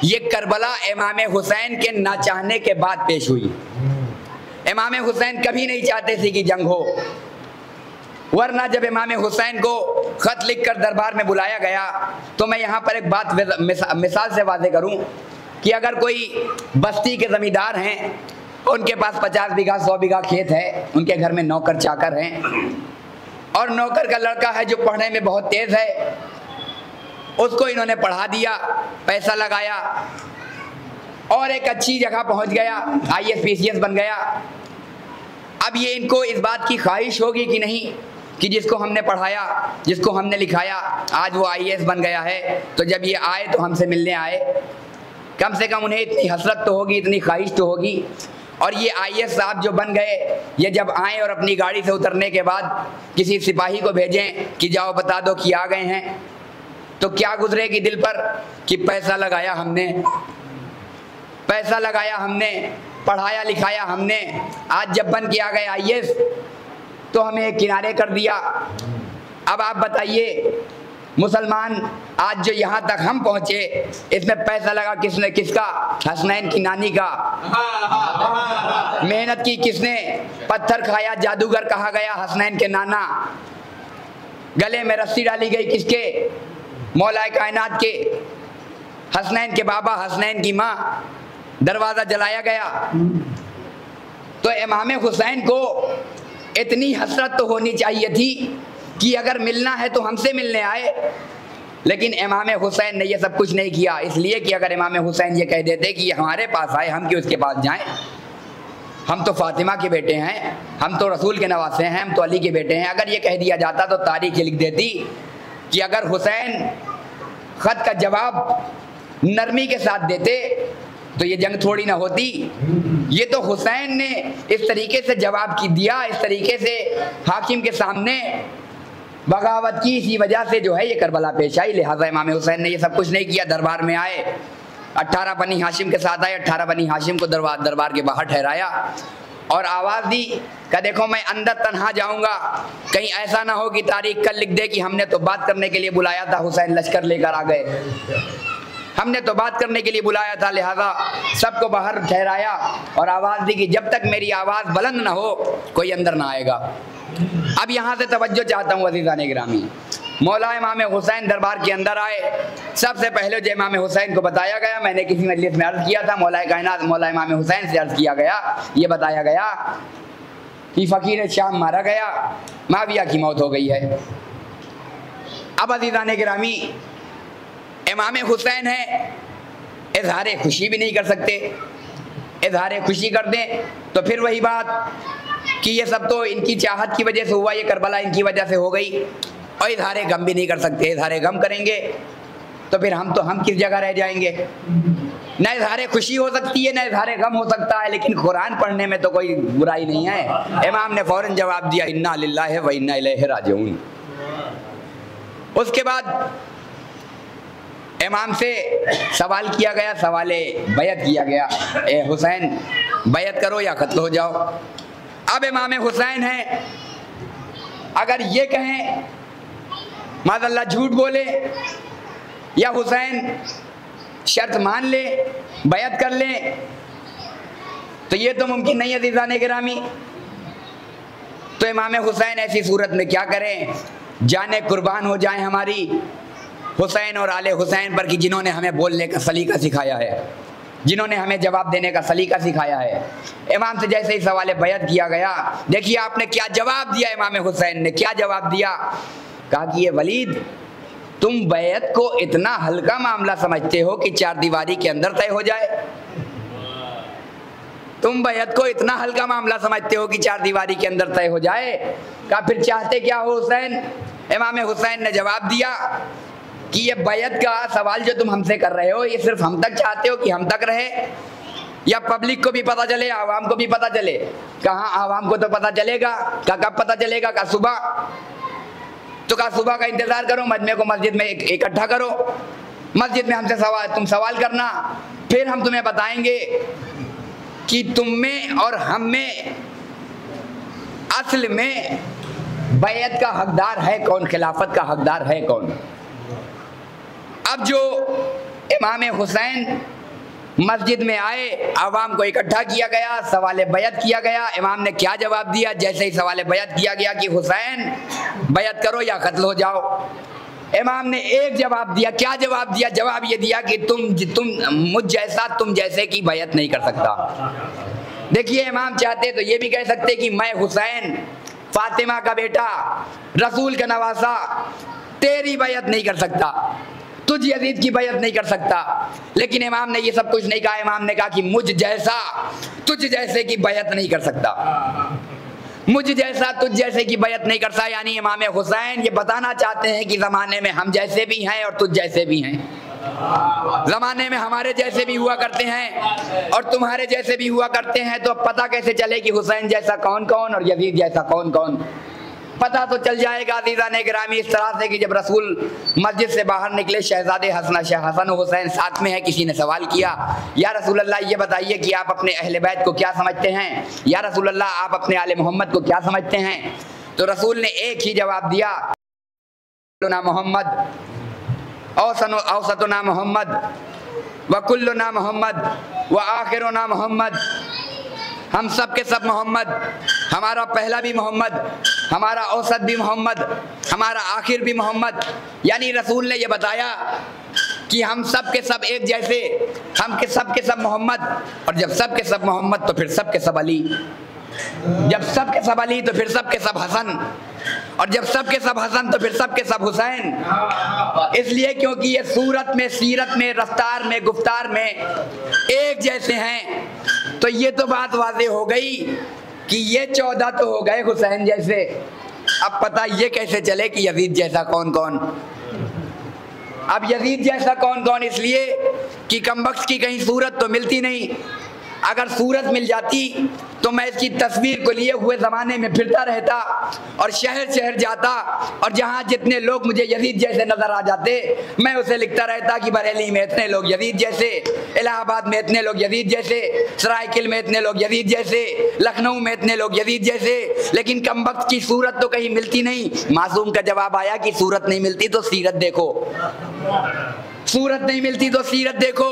ये करबला इमाम हुसैन के ना चाहने के बाद पेश हुई। इमाम हुसैन कभी नहीं चाहते थे कि जंग हो, वरना जब इमाम हुसैन को ख़त लिखकर दरबार में बुलाया गया, तो मैं यहाँ पर एक बात मिसाल से वाज़े करूँ कि अगर कोई बस्ती के ज़मींदार हैं, उनके पास 50 बीघा 100 बीघा खेत है, उनके घर में नौकर चाकर हैं, और नौकर का लड़का है जो पढ़ने में बहुत तेज़ है, उसको इन्होंने पढ़ा दिया, पैसा लगाया और एक अच्छी जगह पहुंच गया, IAS PCS बन गया। अब ये इनको इस बात की ख्वाहिश होगी कि नहीं कि जिसको हमने पढ़ाया, जिसको हमने लिखाया, आज वो IAS बन गया है, तो जब ये आए तो हमसे मिलने आए, कम से कम उन्हें इतनी हसरत तो होगी, इतनी ख्वाहिश तो होगी। और ये IAS साहब जो बन गए, ये जब आए और अपनी गाड़ी से उतरने के बाद किसी सिपाही को भेजें कि जाओ बता दो कि आ गए हैं, तो क्या गुजरेगी दिल पर कि पैसा लगाया हमने, पढ़ाया लिखाया हमने, आज जब बन के आ गए IAS तो हमें एक किनारे कर दिया। अब आप बताइए, मुसलमान आज जो यहाँ तक हम पहुँचे, इसमें पैसा लगा किसने? किसका? हसनैन की नानी का। मेहनत की किसने? पत्थर खाया, जादूगर कहा गया हसनैन के नाना। गले में रस्सी डाली गई किसके? मौलाए कायनात के, हसनैन के बाबा, हसनैन की माँ। दरवाज़ा जलाया गया। तो इमाम हुसैन को इतनी हसरत तो होनी चाहिए थी कि अगर मिलना है तो हमसे मिलने आए, लेकिन इमाम हुसैन ने ये सब कुछ नहीं किया। इसलिए कि अगर इमाम हुसैन ये कह देते कि ये हमारे पास आए, हम क्यों उसके पास जाएं? हम तो फातिमा के बेटे हैं, हम तो रसूल के नवासे हैं, हम तो अली के बेटे हैं। अगर ये कह दिया जाता तो तारीख लिख देती कि अगर हुसैन ख़त का जवाब नरमी के साथ देते तो ये जंग थोड़ी ना होती। ये तो हुसैन ने इस तरीके से जवाब की दिया, इस तरीके से हाकिम के सामने बगावत की, इसी वजह से जो है ये करबला पेश आई। लिहाजा इमाम हुसैन ने ये सब कुछ नहीं किया। दरबार में आए, 18 बनी हाशिम के साथ आए, 18 बनी हाशिम को दरबार के बाहर ठहराया और आवाज़ दी कि देखो मैं अंदर तन्हा जाऊंगा, कहीं ऐसा ना हो कि तारीख कल लिख दे कि हमने तो बात करने के लिए बुलाया था, हुसैन लश्कर लेकर आ गए, हमने तो बात करने के लिए बुलाया था। लिहाजा सबको बाहर ठहराया और आवाज़ दी कि जब तक मेरी आवाज़ बुलंद ना हो कोई अंदर ना आएगा। अब यहाँ से तवज्जो चाहता हूँ अज़ीज़ान गिरामी। मौला इमाम हुसैन दरबार के अंदर आए। सबसे पहले जो इमाम हुसैन को बताया गया, मैंने किसी मजलिस में अर्ज़ किया था, मौला कायनात मौला इमाम हुसैन से अर्ज़ किया गया, ये बताया गया कि फ़कीर शाम मारा गया, माविया की मौत हो गई है। अब अज़ीज़ान गिरामी, इमाम हुसैन है, इजहार खुशी भी नहीं कर सकते। इजहार खुशी कर दें तो फिर वही बात कि ये सब तो इनकी चाहत की वजह से हुआ, ये करबला इनकी वजह से हो गई। और इजहार गम भी नहीं कर सकते। इजहार गम करेंगे तो फिर हम किस जगह रह जाएंगे? न इजहार खुशी हो सकती है, न इजहार गम हो सकता है, लेकिन कुरान पढ़ने में तो कोई बुराई नहीं है। इमाम ने फौरन जवाब दिया, इन्ना लिल्लाहि व इन्ना इलैहि राजिऊन। उसके बाद इमाम से सवाल किया गया, सवाले बैत किया गया, ए हुसैन बैत करो या कत्ल हो जाओ। अब इमाम हुसैन है, अगर ये कहें माज़अल्लाह झूठ बोले या हुसैन शर्त मान ले, बैत कर ले, तो ये तो मुमकिन नहीं है अज़ीज़ान गिरामी। तो इमाम हुसैन ऐसी सूरत में क्या करें? जाने कुर्बान हो जाएं हमारी हुसैन और आले हुसैन पर कि जिन्होंने हमें बोलने का सलीका सिखाया है। जिन्होंने हमें जवाब देने का सलीका सिखाया है। इमाम से जैसे ही सवाल बैत किया गया, देखिए आपने क्या जवाब दिया। इमाम हुसैन ने क्या जवाब दिया? कहा कि ये वलीद, तुम बैत को इतना हल्का मामला समझते हो कि चार दीवारी के अंदर तय हो जाए? तुम बैत को इतना हल्का मामला समझते हो कि चार दीवारी के अंदर तय हो जाए? कहा फिर चाहते क्या हो हुसैन? इमाम हुसैन ने जवाब दिया कि ये बैत का सवाल जो तुम हमसे कर रहे हो, ये सिर्फ हम तक चाहते हो कि हम तक रहे, या पब्लिक को भी पता चले, आवाम को भी पता चले? कहाँ आवाम को तो पता चलेगा। कहा कब पता चलेगा? कहा सुबह। तो कहा सुबह का इंतजार करो, मजमे को मस्जिद में इकट्ठा करो, मस्जिद में हमसे तुम सवाल करना, फिर हम तुम्हें बताएंगे कि तुम में और हम में असल में बैत का हकदार है कौन, खिलाफत का हकदार है कौन। अब जो इमाम हुसैन मस्जिद में आए, आवाम को इकट्ठा किया गया, सवाल बैत किया गया। इमाम ने क्या जवाब दिया? जैसे ही सवाल बैत किया गया कि हुसैन बैत करो या कत्ल हो जाओ, इमाम ने एक जवाब दिया। क्या जवाब दिया? जवाब ये दिया कि तुम मुझ जैसा, तुम जैसे की बैत नहीं कर सकता। देखिए इमाम चाहते तो ये भी कह सकते कि मैं हुसैन, फातिमा का बेटा, रसूल का नवासा, तेरी बैत नहीं कर सकता, तुझ यजीद की बैत नहीं कर सकता। लेकिन इमाम ने ये सब कुछ नहीं कहा। इमाम ने कहा कि मुझ जैसा तुझ जैसे की बैत नहीं कर सकता, मुझ जैसा तुझ जैसे की बैत नहीं कर सकता। यानी इमाम हुसैन ये बताना चाहते हैं कि ज़माने में हम जैसे भी हैं और तुझ जैसे भी हैं, ज़माने में हमारे जैसे भी हुआ करते हैं और तुम्हारे जैसे भी हुआ करते हैं। तो अब पता कैसे चले कि हुसैन जैसा कौन कौन और यजीद जैसा कौन कौन? पता तो चल जाएगा अज़ीज़ान गिरामी इस तरह से कि जब रसूल मस्जिद से बाहर निकले, शहजादे हसन हुसैन साथ में है, किसी ने सवाल किया, या रसूल अल्लाह ये बताइए कि आप अपने अहले बैत को क्या समझते हैं, या रसूल अल्लाह आप अपने आले मोहम्मद को क्या समझते हैं? तो रसूल ने एक ही जवाब दिया, मोहम्मद औसतुना मोहम्मद व कुल्लुना मोहम्मद व आखिरुना मोहम्मद। हम सब के सब मोहम्मद, हमारा पहला भी मोहम्मद, हमारा औसत भी मोहम्मद, हमारा आखिर भी मोहम्मद। यानी रसूल ने ये बताया कि हम सब के सब एक जैसे, हम के सब मोहम्मद, और जब सब के सब मोहम्मद तो फिर सब के सब अली, जब सब के सब अली तो फिर सब के सब हसन, और जब सब के सब हसन तो फिर सब के सब हुसैन। इसलिए क्योंकि ये सूरत में, सीरत में, रफ्तार में, गुफ्तार में एक जैसे हैं। तो ये तो बात वाज़ेह हो गई कि ये 14 तो हो गए हुसैन जैसे। अब पता ये कैसे चले कि यजीद जैसा कौन कौन? अब यजीद जैसा कौन कौन इसलिए कि कमबख्त की कहीं सूरत तो मिलती नहीं। अगर सूरत मिल जाती तो मैं इसकी तस्वीर को लिए हुए ज़माने में फिरता रहता और शहर शहर जाता, और जहाँ जितने लोग मुझे यजीद जैसे नज़र आ जाते मैं उसे लिखता रहता कि बरेली में इतने लोग यजीद जैसे, इलाहाबाद में इतने लोग यजीद जैसे, सरायकिल में इतने लोग यजीद जैसे, लखनऊ में इतने लोग यजीद जैसे। लेकिन कमबख्त की सूरत तो कहीं मिलती नहीं। मासूम का जवाब आया कि सूरत नहीं मिलती तो सीरत देखो, सूरत नहीं मिलती तो सीरत देखो,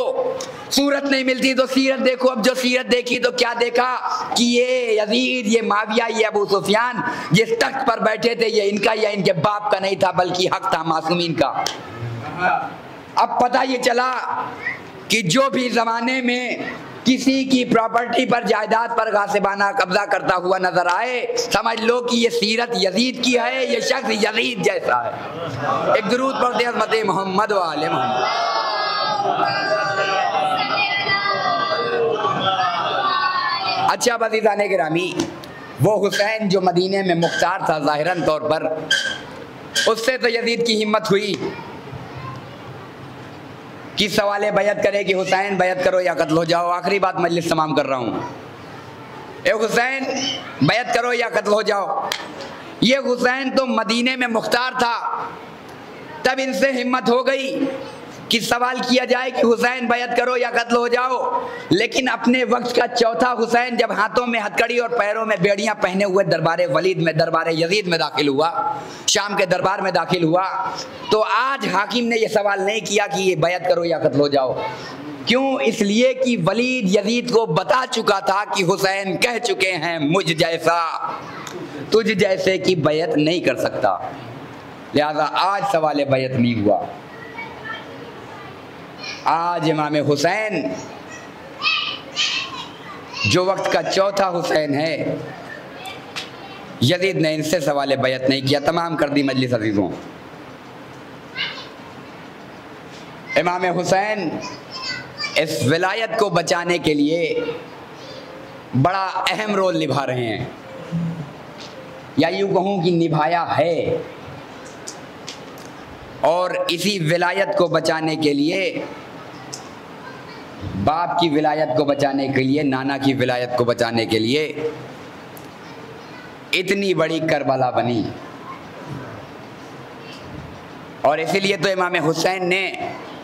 सूरत नहीं मिलती तो सीरत देखो। अब जो सीरत देखी तो क्या देखा कि ये यजीद, ये माविया, ये अबू सुफियान जिस तख्त पर बैठे थे ये इनका या इनके बाप का नहीं था बल्कि हक था मासूमीन का। अब पता ये चला कि जो भी ज़माने में किसी की प्रॉपर्टी पर, जायदाद पर गासिबाना कब्जा करता हुआ नजर आए, समझ लो कि ये सीरत यजीद की है, ये शख्स यजीद जैसा है। एक दुरूद पढ़ते हैं हज़रत मोहम्मद व आले मोहम्मद। अच्छा अज़ीज़ान गिरामी, वो हुसैन जो मदीने में मुख्तार था ज़ाहिरन तौर पर, उससे तो यजीद की हिम्मत हुई कि सवाल बैत करे कि हुसैन बैत करो या कत्ल हो जाओ। आखिरी बात मजलिस तमाम कर रहा हूँ। ए हुसैन बैत करो या कत्ल हो जाओ। ये हुसैन तो मदीने में मुख्तार था, तब इनसे हिम्मत हो गई कि सवाल किया जाए कि हुसैन बैत करो या कत्ल हो जाओ। लेकिन अपने वक्त का चौथा हुसैन जब हाथों में हथकड़ी और पैरों में बेड़ियां पहने हुए दरबार वलीद में, दरबार यजीद में दाखिल हुआ, शाम के दरबार में दाखिल हुआ, तो आज हाकिम ने यह सवाल नहीं किया कि ये बैत करो या कत्ल हो जाओ। क्यों? इसलिए कि वलीद यजीद को बता चुका था कि हुसैन कह चुके हैं मुझ जैसा तुझ जैसे की बैत नहीं कर सकता। लिहाजा आज सवाल बैत नहीं हुआ। आज इमाम हुसैन जो वक्त का चौथा हुसैन है, यजीद ने इनसे सवाल बैत नहीं किया। तमाम कर दी मजलिस अजीज़ों। इमाम हुसैन इस विलायत को बचाने के लिए बड़ा अहम रोल निभा रहे हैं, या यूँ कहूँ कि निभाया है। और इसी विलायत को बचाने के लिए, बाप की विलायत को बचाने के लिए, नाना की विलायत को बचाने के लिए इतनी बड़ी करबला बनी। और इसीलिए तो इमाम हुसैन ने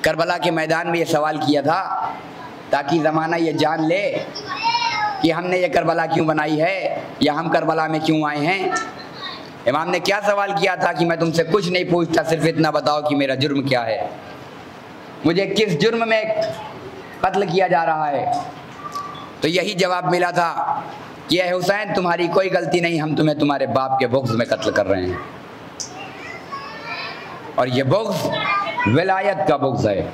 करबला के मैदान में ये सवाल किया था, ताकि ज़माना ये जान ले कि हमने ये करबला क्यों बनाई है, या हम करबला में क्यों आए हैं। इमाम ने क्या सवाल किया था कि मैं तुमसे कुछ नहीं पूछता, सिर्फ इतना बताओ कि मेरा जुर्म क्या है, मुझे किस जुर्म में कत्ल किया जा रहा है। तो यही जवाब मिला था कि ए हुसैन, तुम्हारी कोई गलती नहीं, हम तुम्हें तुम्हारे बाप के बुग़्ज़ में कत्ल कर रहे हैं। और ये बुग़्ज़ विलायत का बुग़्ज़ है।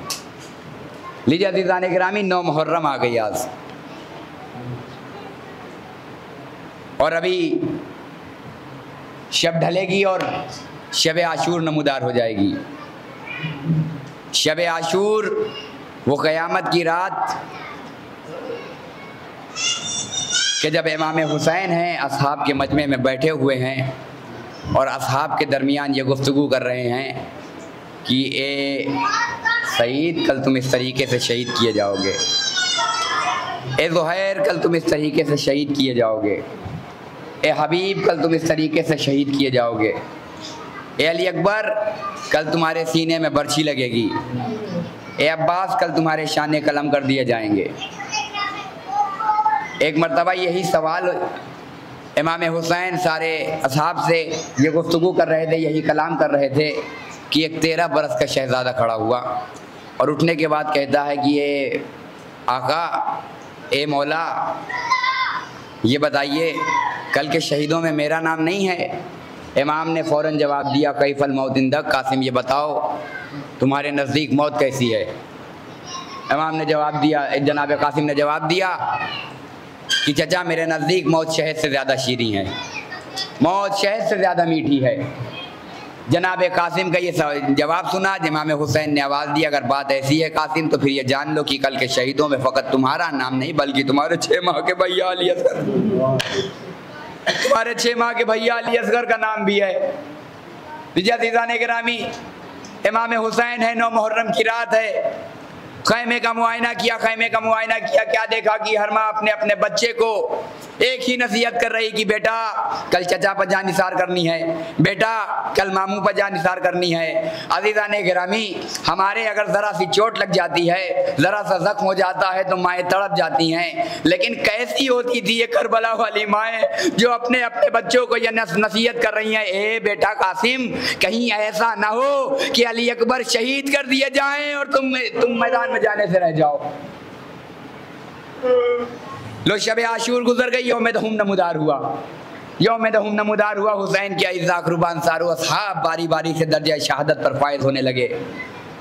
लीजिए अज़ीज़ान गिरामी, 9 मुहर्रम आ गई आज, और अभी शब ढलेगी और शब आशूर नमूदार हो जाएगी। शब आशूर वो क़यामत की रात कि जब इमाम हुसैन हैं, असहाब के मजमे में बैठे हुए हैं और असहाब के दरमियान ये गुफ्तगू कर रहे हैं कि ए सईद, कल तुम इस तरीके से शहीद किए जाओगे, ए ज़ुहैर, कल तुम इस तरीके से शहीद किए जाओगे, ए हबीब, कल तुम इस तरीके से शहीद किए जाओगे, ए अली अकबर, कल तुम्हारे सीने में बर्छी लगेगी, ए अब्बास, कल तुम्हारे शाने कलम कर दिए जाएंगे। एक मरतबा यही सवाल इमाम हुसैन सारे असहाब से ये गुफ्तगू कर रहे थे, यही कलाम कर रहे थे कि एक 13 बरस का शहज़ादा खड़ा हुआ और उठने के बाद कहता है कि ये आका, ए मौला, ये बताइए कल के शहीदों में मेरा नाम नहीं है। इमाम ने फ़ौरन जवाब दिया, कैफल मौत इंदक, कासिम ये बताओ तुम्हारे नज़दीक मौत कैसी है। इमाम ने जवाब दिया, जनाब कासिम ने जवाब दिया कि चचा, मेरे नज़दीक मौत शहद से ज़्यादा शीरी है, मौत शहद से ज़्यादा मीठी है। जनाब कासिम का ये जवाब सुना, इमाम हुसैन ने आवाज़ दी, अगर बात ऐसी है कासिम, तो फिर ये जान लो कि कल के शहीदों में फ़कत तुम्हारा नाम नहीं, बल्कि तुम्हारे 6 माह के भैया अली असगर, तुम्हारे 6 माह के भैया अली असगर का नाम भी है। अज़ीज़ान गिरामी, इमाम हुसैन है, 9 मुहर्रम की रात है, खैमे का मुआयना किया, खैमे का मुआयना किया, क्या देखा कि हर माँ अपने अपने बच्चे को एक ही नसीहत कर रही कि बेटा कल चचा पर जान निसार करनी है, बेटा कल मामू पर जान निसार करनी है। अज़ीज़ान गिरामी, हमारे अगर ज़रा सी चोट लग जाती है, ज़रा सा ज़ख्म हो जाता है तो माएँ तड़प जाती हैं, लेकिन कैसी होती थी ये करबला वाली माएँ जो अपने अपने बच्चों को ये नसीहत कर रही हैं, ए बेटा कासिम, कहीं ऐसा ना हो कि अली अकबर शहीद कर दिए जाएं और तुम मैदान में जाने से रह जाओ। लो शब आशूर गुजर गई, यौम दहूम नमूदार हुआ, यौम दहूम नमूदार हुआ। हुसैन के इज़्ज़ाक रुबान सारो असहाब बारी बारी से दर्जा शहादत पर फायज होने लगे।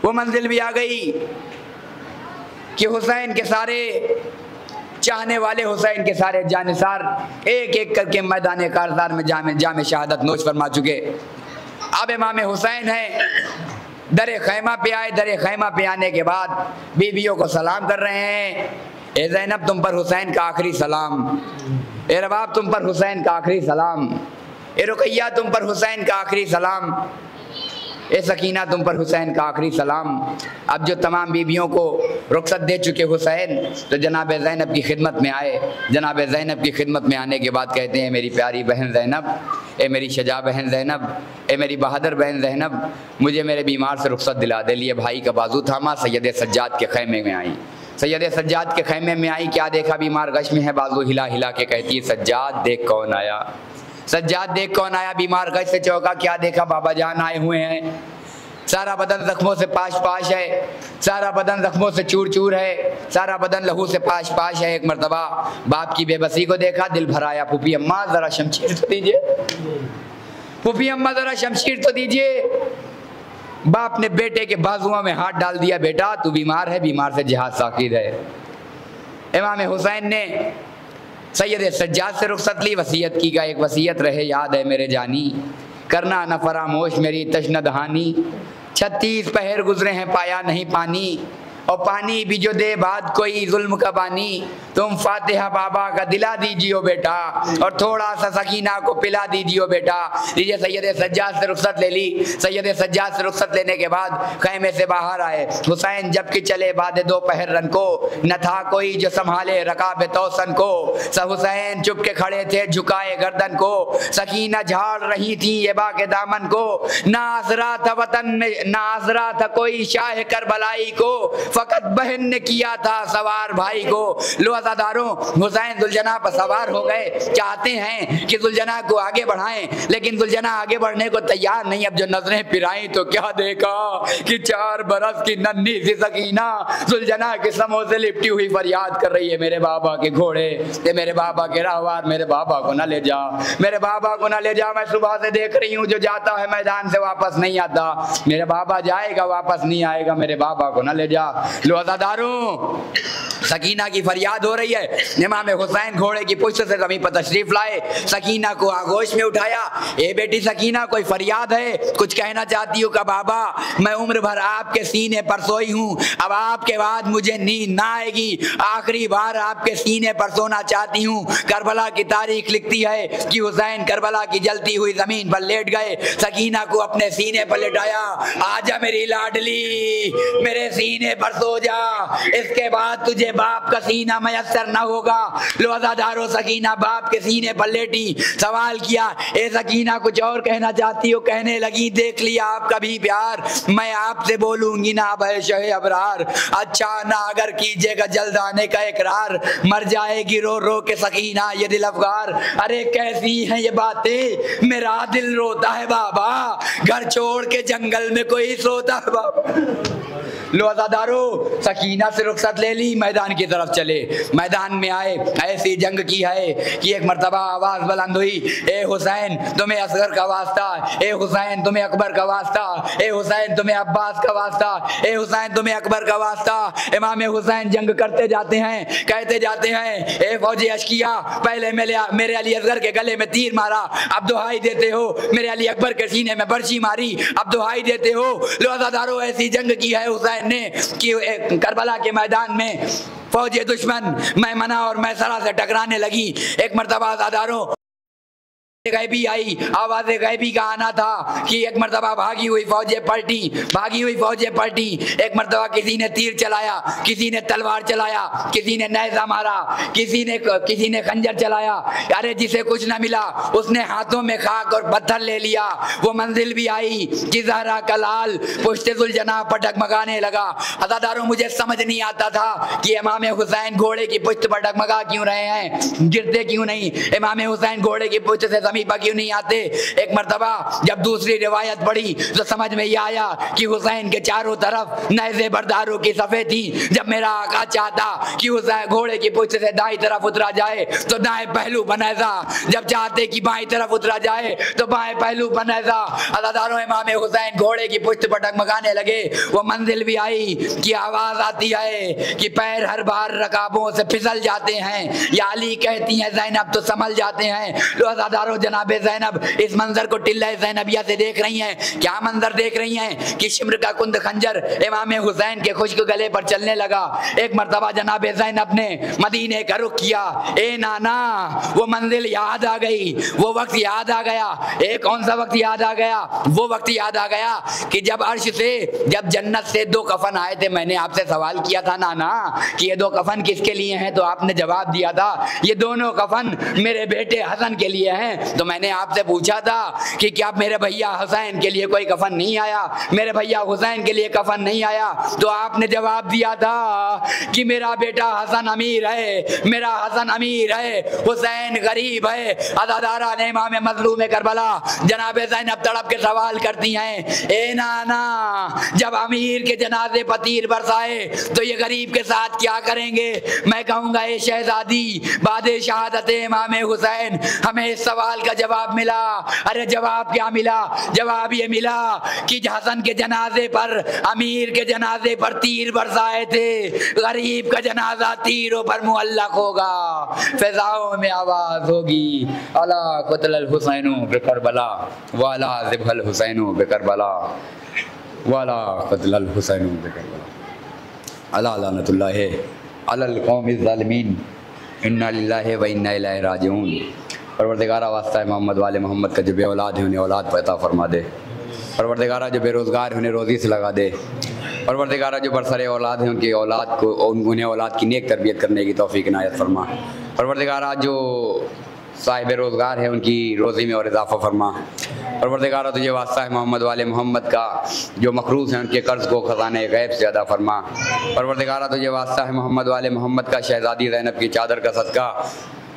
वो मंजिल भी आ गई कि हुसैन के सारे चाहने वाले, हुसैन के सारे जानिसार एक एक करके मैदान कारज़ार में जामे शहादत नोश फरमा चुके। अब इमाम हुसैन है, दरे खैमा पे आए, दरे खैमा पे आने के बाद बीवियों को सलाम कर रहे हैं, ए ज़ैनब तुम पर हुसैन का आखिरी सलाम, ए रबाब तुम पर हुसैन का आखिरी सलाम, ए रुकैया तुम पर हुसैन का आखिरी सलाम, ए सकीना तुम पर हुसैन का आखिरी सलाम। अब जो तमाम बीबियों को रुखसत दे चुके हुसैन, तो जनाब ज़ैनब की खिदमत में आए। जनाब ज़ैनब की खिदमत में आने के बाद कहते हैं, मेरी प्यारी बहन ज़ैनब, ए मेरी शजा बहन ज़ैनब, ए मेरी बहादुर बहन ज़ैनब, मुझे मेरे बीमार से रुखसत दिला दे। लिए भाई का बाजू थामा, सैयद सज्जाद के खैमे में आई। सैयद सज्जाद के खैमे में आई, क्या देखा, बीमार गश में है, बाजू हिला हिला के कहती है, सज्जाद देख कौन आया, सज्जाद देख कौन आया। बीमार गश से चौका, क्या देखा, बाबा जान आए हुए हैं। सारा बदन जख्मों से पाश पाश है, सारा बदन जख्मों से चूर चूर है, सारा बदन लहू से पाश पाश है। एक मरतबा बाप की बेबसी को देखा, दिल भर आया, फूफी अम्मा ज़रा शमशीर तो दीजिए, फूफी अम्मा ज़रा शमशीर तो दीजिए। बाप ने बेटे के बाजुओं में हाथ डाल दिया, बेटा तू बीमार है, बीमार से जिहाद साकिद है। इमाम हुसैन ने सैयद सज्जाद से रुखसत ली, वसीयत की का एक वसीयत रहे याद है मेरे जानी, करना न फरामोश मेरी तश्न दहानी। 36 पहर गुजरे हैं पाया नहीं पानी, और पानी भी जो दे बाद कोई जुल्म का बानी। तुम फातिहा बाबा का दिला दीजियो बेटा, और थोड़ा सा सकीना को पिला दीजियो बेटा। लीजिए सैयद सज्जाद से रुखसत ले ली। सैयद सज्जाद से रुखसत लेने के बाद खैमे से बाहर आए हुसैन, जबकि चले बाद दोपहर रन को, न था कोई जो संभाले रकाब तौसन को। सब हुसैन चुप के खड़े थे झुकाए गर्दन को, सकीना झाड़ रही थी ये बा के दामन को। ना आसरा था वतन में, ना आसरा था कोई शाह करबलाई को, फकत बहन ने किया था सवार भाई को। लो अज़ादारों, हुसैन दुलजना पर सवार हो गए, चाहते हैं कि दुलजना को आगे बढ़ाएं, लेकिन दुलजना आगे बढ़ने को तैयार नहीं। अब जो नजरें फिराई तो क्या देखा कि 4 बरस की नन्ही सी सकीना दुलजना के समों से लिपटी हुई फरियाद कर रही है, मेरे बाबा के घोड़े, ये मेरे बाबा के राहवार, मेरे बाबा को ना ले जा, मेरे बाबा को ना ले जा। मैं सुबह से देख रही हूँ जो जाता है मैदान से वापस नहीं आता, मेरे बाबा जाएगा वापस नहीं आएगा, मेरे बाबा को ना ले जा। लो अज़ादारों, सकीना की फरियाद हो रही है। इमाम हुसैन घोड़े की पुष्ट से जमीन पर तशरीफ लाए, सकीना को आगोश में उठाया। ए बेटी सकीना, कोई फरियाद है, कुछ कहना चाहती हो? का बाबा, मैं उम्र भर आपके सीने पर सोई हूँ, अब आपके बाद मुझे नींद ना आएगी, आखिरी बार आपके सीने पर सोना चाहती हूँ। करबला की तारीख लिखती है कि हुसैन करबला की जलती हुई जमीन पर लेट गए, सकीना को अपने सीने पर लेटाया। आजा मेरी लाडली, मेरे सीने पर सो जा, इसके बाद तुझे बाप का सीना मयसर न होगा। लो अज़ादारों, सकीना बाप के सीने पर लेटी। सवाल किया, ए सकीना कुछ और कहना चाहती हो? कहने लगी, देख लिया आपका भी प्यार, मैं आपसे बोलूंगी ना शहे अबरार। अच्छा ना अगर कीजिएगा जल्द आने का इकरार, मर जाएगी रो रो के सकीना ये दिल अफगार। अरे कैसी हैं ये बातें, मेरा दिल रोता है बाबा, घर छोड़ के जंगल में कोई सोता है बाबा। लो अज़ादारों, सकीना से रुखसत ले ली, मैदान की तरफ चले। मैदान में आए, ऐसी जंग की है कि एक मर्तबा आवाज बुलंद हुई, ए हुसैन तुम्हें असगर का वास्ता, ए हुसैन तुम्हें अकबर का वास्ता, ए हुसैन तुम्हें अब्बास का वास्ता, ए हुसैन तुम्हें अकबर का वास्ता। इमाम हुसैन जंग करते जाते हैं, कहते जाते हैं, ए फौजी अशकिया, पहले मेरे अली असगर के गले में तीर मारा, अब दुहाई देते हो मेरे अली अकबर के सीने में बर्छी मारी, अब दुहाई देते हो। लो अज़ादारों, ऐसी जंग की है हुसैन ने कि करबला के मैदान में फौज दुश्मन मैमना और मैसरा से टकराने लगी। एक मर्तबा अज़ादारों गैबी आई, आवाज़ गैबी का आना था कि एक मर्तबा भागी हुई फौजें पलटी। एक मर्तबा किसी ने तीर चलाया, किसी ने तलवार चलाया, किसी ने नेज़ा मारा, किसी ने खंजर चलाया। अरे जिसे कुछ न मिला उसने हाथों में खाक और पत्थर ले लिया। वो मंजिल भी आई कि ज़हरा का लाल पुश्ते जुल्जना पर डगमगाने लगा। अज़ादारों, मुझे समझ नहीं आता था कि इमाम हुसैन घोड़े की पुश्त पर डगमगा क्यों रहे हैं, गिरते क्यों नहीं? इमाम हुसैन घोड़े की पुश्त से ज़मीन पर क्यों नहीं आते? एक मर्तबा जब दूसरी रिवायत पढ़ी तो समझ में यह आया कि हुसैन के चारों तरफ नैज़े बरदारों की सफ़े थी। जब मेरा आका चाहता कि हुसैन घोड़े की पुश्त से दाईं तरफ उतरा जाए तो दाएं पहलू पर नैज़ा, जब चाहते कि बाईं तरफ उतरा जाए तो बाएं पहलू पर नैज़ा। अज़ादारों, इमाम हुसैन घोड़े की पुश्त पर डगमगाने लगे। वो मंजिल भी आई कि आवाज़ आती है कि पैर हर बार रकाबों से फिसल जाते हैं। या अली कहती हैं, ज़ैनब तो संभल जाते हैं। तो अज़ादारों, जनाबे ज़ैनब इस मंजर को टिल्ला ज़ैनबिया से देख रही हैं। क्या मंजर देख रही हैं कि शिम्र का कुंद खंजर इमाम हुसैन के खुश्क गले पर चलने लगा। एक मर्तबा जनाबे ज़ैनब ने मदीने का रुख किया। ए नाना, वो मंजिल याद आ गई, वो वक्त याद आ गया। कौन सा वक्त याद आ गया? वो वक्त याद आ गया कि जब अर्श से, जब जन्नत से 2 कफन आए थे। मैंने आपसे सवाल किया था नाना कि ये 2 कफन किसके लिए हैं, तो आपने जवाब दिया था ये दोनों कफन मेरे बेटे हसन के लिए हैं। तो मैंने आपसे पूछा था कि क्या मेरे भैया हुसैन के लिए कोई कफन नहीं आया, मेरे भैया हुसैन के लिए कफन नहीं आया? तो आपने जवाब दिया था कि मेरा बेटा हसन अमीर है, मेरा हसन अमीर है, हुसैन गरीब है। अज़ादारा ने इमाम मज़लूम करबला जनाब ज़ैनब तड़प के सवाल करती हैं, ए नाना, जब अमीर के जनाजे पर तीर बरसाए तो ये गरीब के साथ क्या करेंगे? मैं कहूँगा, ए शहजादी, बाद शहादत इमाम हुसैन हमें इस सवाल सवाल का जवाब मिला। अरे जवाब क्या मिला? जवाब ये मिला कि हसन के जनाजे पर, अमीर के जनाजे पर तीर बरसाए थे, गरीब का जनाजा तीरों पर मुअल्लक होगा, फिजाओं में आवाज होगी, अला क़ुतिल हुसैन बिकरबला वाला ज़िबहल हुसैन बिकरबला वाला क़ुतिल हुसैन बिकरबला अला लानतुल्लाहि अलल कौमिज़ ज़ालिमीन इन्ना लिल्लाहि व इन्ना इलैहि राजिऊन। परवरदिगारा वास्ता मोहम्मद वाले मोहम्मद का जो बे औलाद है उन्हें औलाद पैदा फरमा दे। परवरदिगारा जो बेरोज़गार है उन्हें रोज़ी से लगा दे। परवरदिगारा जो बरसरे औलाद हैं उनकी औलाद को, उन्हें औलाद की नेक तरबियत करने की तौफीक इनायत फरमा। परवरदिगारा जो साहिब रोज़गार है उनकी रोज़ी में और इजाफ़ा फरमा। परवरदिगारा तुझे वास्ता है मोहम्मद वाले मोहम्मद का जो मखरूज़ हैं उनके कर्ज़ को ख़ज़ाने गैब से अदा फरमा। परवरदिगारा तुझे वास्ता है मोहम्मद वाले मोहम्मद का शहज़ादी ज़ैनब की चादर का सदका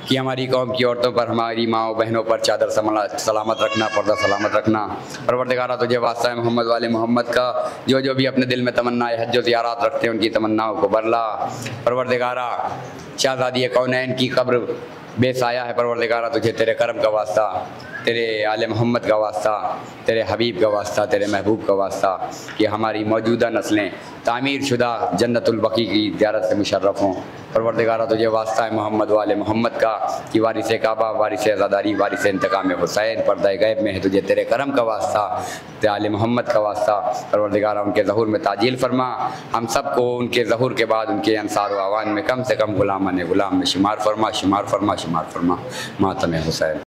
कि हमारी कौम की औरतों पर, हमारी माओ बहनों पर चादर सलामत रखना, पर्दा सलामत रखना। परवरदिगारा तुझे वास्ता है मोहम्मद वाले मोहम्मद का जो भी अपने दिल में तमन्नाएं हज व ज़ियारत रखते हैं उनकी तमन्नाओं को बरला। परवरदिगारा शहज़ादी कौनैन की कब्र बेसाया है। परवरदिगारा तुझे तेरे करम का वास्ता, तेरे आले मोहम्मद का वास्ता, तेरे हबीब का वास्ता, तेरे महबूब का वास्ता कि हमारी मौजूदा नस्लें तामीर शुदा जन्नतुल बकी की ज़ियारत से मुशर्रफ हों। परवरदिगारा तुझे वास्ता है मोहम्मद वाले मोहम्मद का कि वारिस काबा, वारिस अज़ादारी, वारिस इंतकाम हुसैन पर्दा गैब में है तुझे तेरे करम का वास्ता, तेरे आले मोहम्मद का वास्ता। परवरदिगारा उनके ज़हूर में ताजील फरमा। हम सब को उनके ज़हूर के बाद उनके अंसार व आवान में कम से कम गुलाम में शुमार फरमा, शुमार फरमा, शुमार फरमा। मातम हुसैन।